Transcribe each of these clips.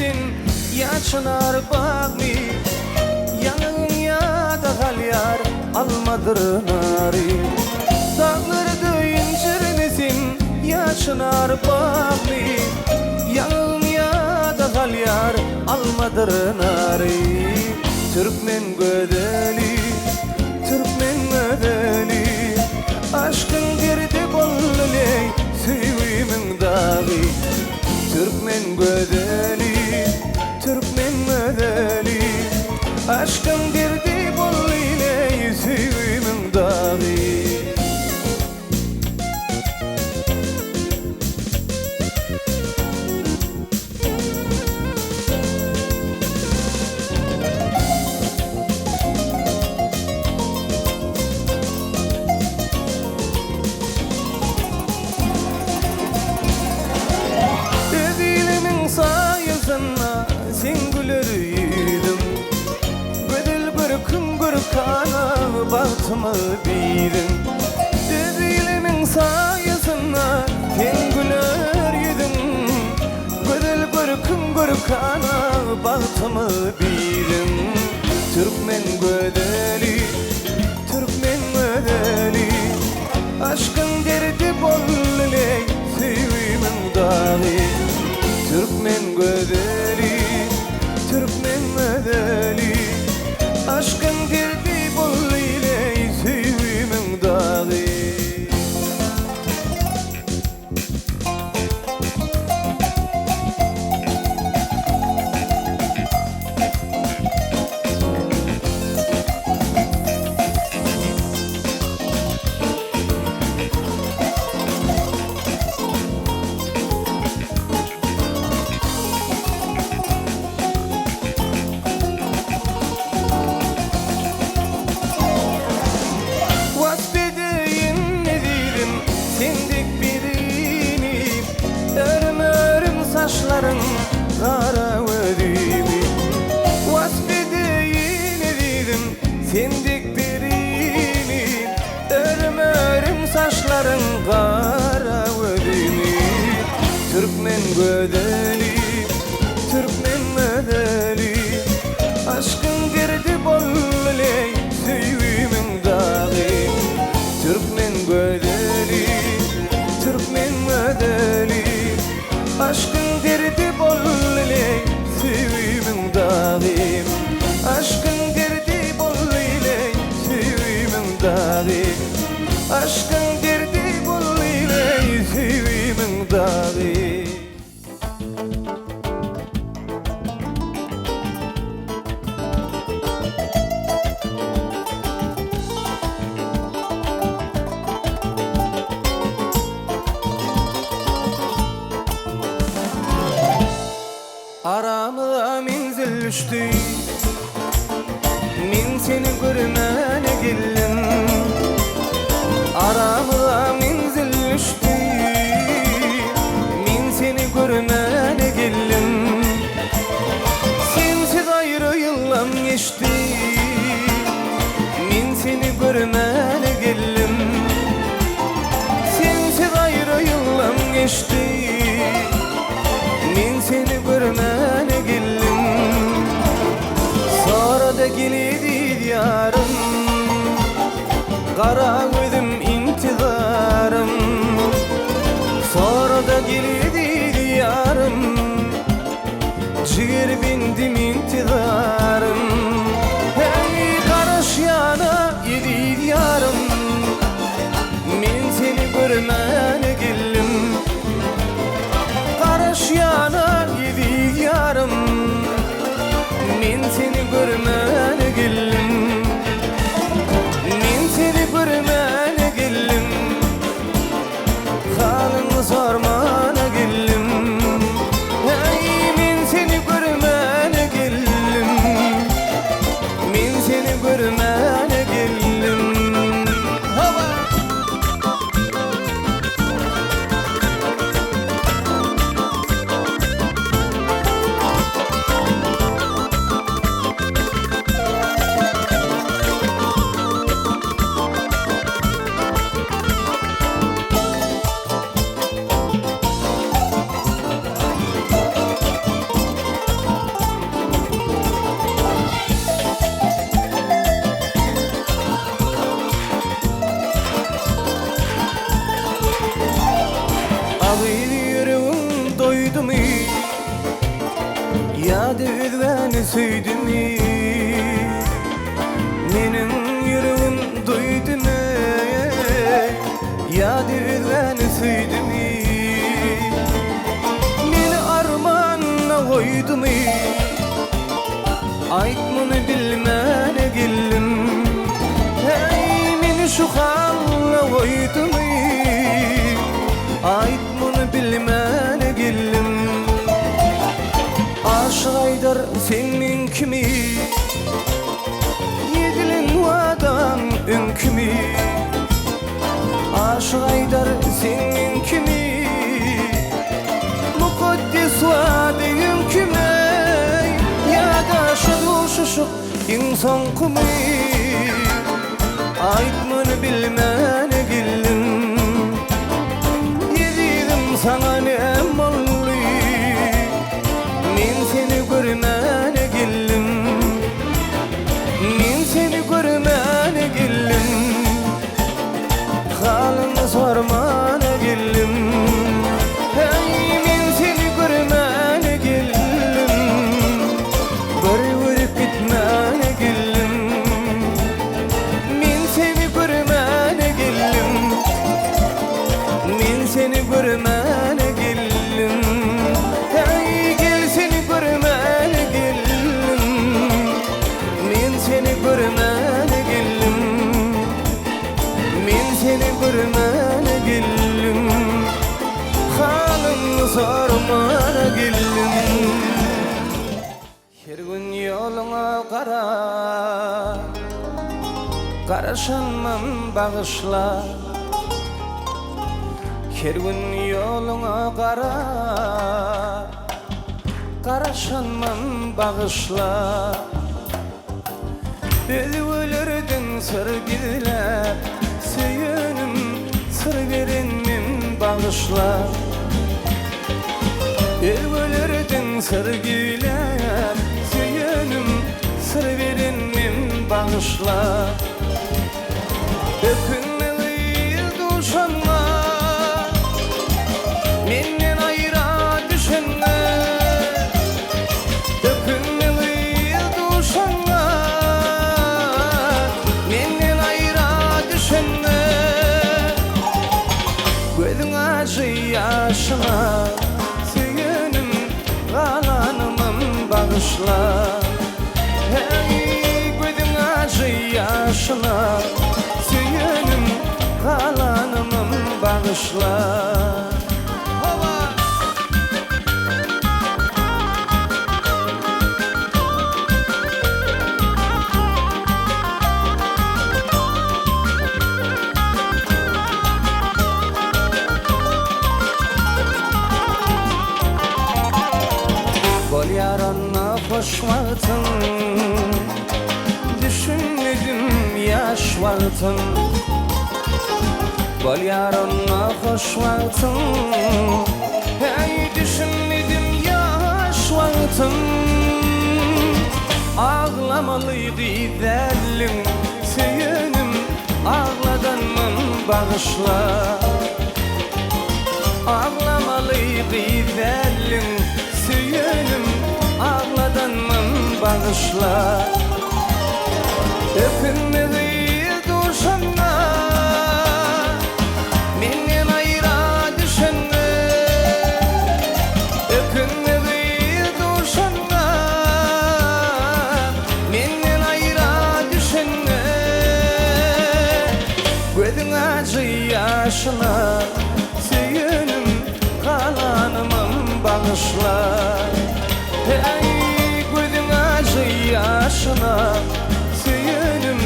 misin ya çınar bağmi? Yanın ya da galyar almadır nari. Dağlarda incir misin ya çınar bağmi? Yanın ya da galyar almadır nari. Türkmen gödeli, Türkmen gödeli, aşkın girdi bolluley, süyümün dağı. Türkmen gödeli, Türkmen gödeli, aşkın girdi bolluley, süyümün dağı. Sen güleriydim, bedel bir kıngır kana bahtımı bildim. Dilimin sayesinde sen güleriydim, bedel bir kıngır kana bahtımı bildim. Türkmen gödeli, Türkmen gödeli, aşkın derdi bolluley, süyümün dağı. Türkmen gödeli, Türkmen gödeli, aşkın girdi bolluley, süyümün dağı. Saçların kara ödümü vasfedeyin edidim sendik birini. Örüm örüm saçların kara ödümü. Türkmen gödeli, Türkmen gödeli, aşkın girdi bolluley, süyümün dağı. Türkmen gödeli, Türkmen gödeli, aşkın derdi bolluley, süyümün dağı. Aşkın derdi bolluley, süyümün dağı. Aşkın derdi bolluley, süyümün dağı. Aramıza menzil düştü, men seni görmene geldim. Aramıza menzil düştü, men seni görmene geldim. Sensiz ayrı yıllar geçti, men seni görmene geldim. Sensiz ayrı yıllar geçti, men seni görmene geldim. Sonra da geledi diyarım, kara gözüm intizarım. Sonra da geledi diyarım, ciğer bindim intizarım. Hey karış yana yedi diyarım, men seni görmene geldim. Karış yana yedi yarım, men seni görmene geldim. Men seni görmene geldim, halını sormana geldim. Hey men seni görmene geldim, Ýa-da özbäni süýdümi, menin ýüregim duýdumy, ýa-da özbäni süýdümi, meni armanyna goýdumy, aýtmany bilmäne geldim. Hey, meni şu halla goýdumy, aýtmany bilmäne geldim. Aşık Aydar senin kimi, yedilen vadan önkümü. Aşık Aydar senin kimi, mukaddes vadan önkümü. Ya da şuşuk insan kumi, aýtmany bilmäne geldim. Yedidim sana ne molly, men seni görmäne geldim. Men seni görmäne geldim. Halyny sormana geldim. Hey, men seni görmäne geldim. Görüp gitmäne geldim. Men seni görmäne geldim. Men seni görmäne geldim. Hey, gel seni görmäne geldim. Men seni görmäne geldim. Men seni görmäne geldim. Halyny sormana geldim. Her gün ýoluňa gara, garaşanmam bagyşla. Her gün ýoluňa gara, garaşanmam bagyşla. Özgölerden sır gizläp, süýenim sır berenmem bagyşla. Özgölerden sır gizläp, süýenim sır berenmem bagyşla. Öpünmeli duşanma, menden aýra düşenme. Öpünmeli duşanma, menden aýra düşenme. Gözüň acı ýaşyna, süýenim galanymam bagyşla. Hey, gözüň acı ýaşyna, süýenim galanymam bagyşla. Bol yarana hoş wagtym, düşünmedim yaş wagtym. Bol yarana hoş wagtym, hey, düşünmedim yaş wagtym. Ağlamalydy derlim, süýenim ağladanmam bagyşla. Ağlamalydy derlim, süýenim ağladanmam bagyşla. Öpünmeli duşanma, menden aýra düşenme. Öpünmeli duşanma, menden aýra düşenme. Gözüň acı ýaşyna, süýenim galanymam bagyşla. Hey, gözüň acı ýaşyna, süýenim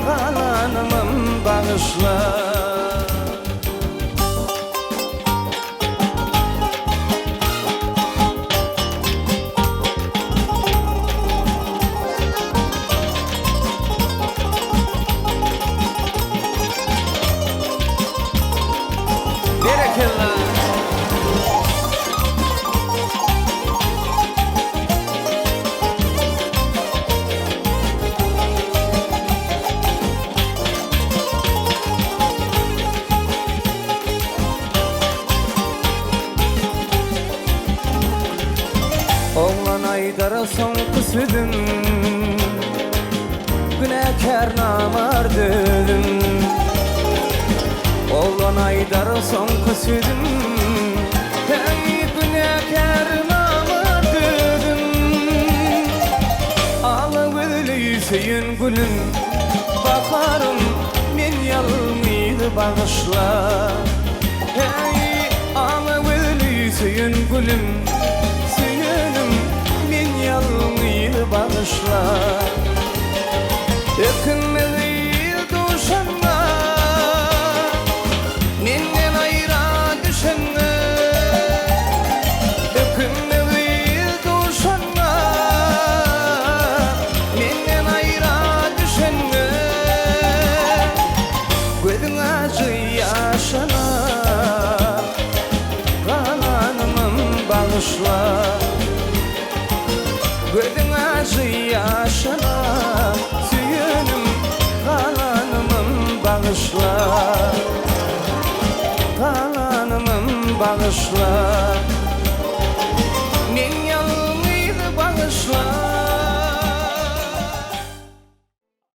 galanymam bagyşla. Berekella. Oğlan aydara soňky südüm Günäkär namardydım Oğlan aydara soňky südüm Hey günäkär namardydım Ala gözli süýün gülüm Baharım men ýalňyzy bagyşla Hey ala gözli süýün gülüm Süýünüm men ýalňyzy bagyşla Ökünmeli duşanma Menden aýra düşenme Ökünmeli duşanma Menden aýra düşenme Gözüň acı ýaşana Galanymym bagyşla Gözüň acı ýaşana Bağışla, kalanımın bağışla